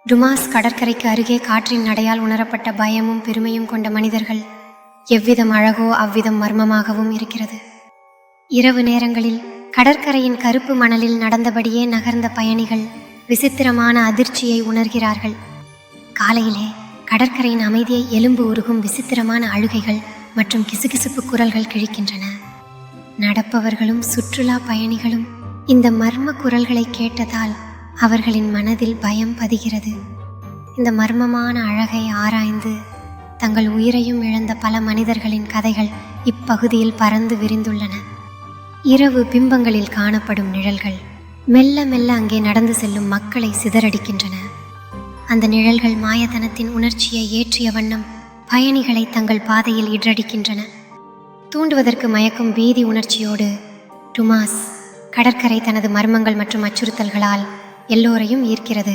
Dumas கடற்கரைக்கு அருகே காற்றின் நடையால் உணரப்பட்ட பயமும் பெருமையும் கொண்ட மனிதர்கள் எவ்விதம் அழகோ அவ்விதம் மர்மமாகவும் இருக்கிறது. இரவு நேரங்களில் கடற்கரையின் கருப்பு மணலில் நடந்தபடியே நகர்ந்த பயணிகள் விசித்திரமான அதிர்ச்சியை உணர்கிறார்கள். காலையிலே கடற்கரையின் அமைதியை எலும்பு உருகும் விசித்திரமான அழுகைகள் மற்றும் கிசுகிசுப்பு குரல்கள் கிழிக்கின்றன. நடப்பவர்களும் சுற்றுலா பயணிகளும் இந்த மர்ம குரல்களை கேட்டதால் அவர்களின் மனதில் பயம் பதிகிறது. இந்த மர்மமான அழகை ஆராய்ந்து தங்கள் உயிரையும் இழந்த பல மனிதர்களின் கதைகள் இப்பகுதியில் பறந்து விரிந்துள்ளன. இரவு பிம்பங்களில் காணப்படும் நிழல்கள் மெல்ல மெல்ல அங்கே நடந்து செல்லும் மக்களை சிதறடிக்கின்றன. அந்த நிழல்கள் மாயத்தனத்தின் உணர்ச்சியை ஏற்றிய வண்ணம் பயணிகளை தங்கள் பாதையில் இடரடிக்கின்றன. தூண்டுவதற்கு மயக்கும் பீதி உணர்ச்சியோடு டுமாஸ் கடற்கரை தனது மர்மங்கள் மற்றும் அச்சுறுத்தல்களால் எல்லோரையும் ஈர்க்கிறது.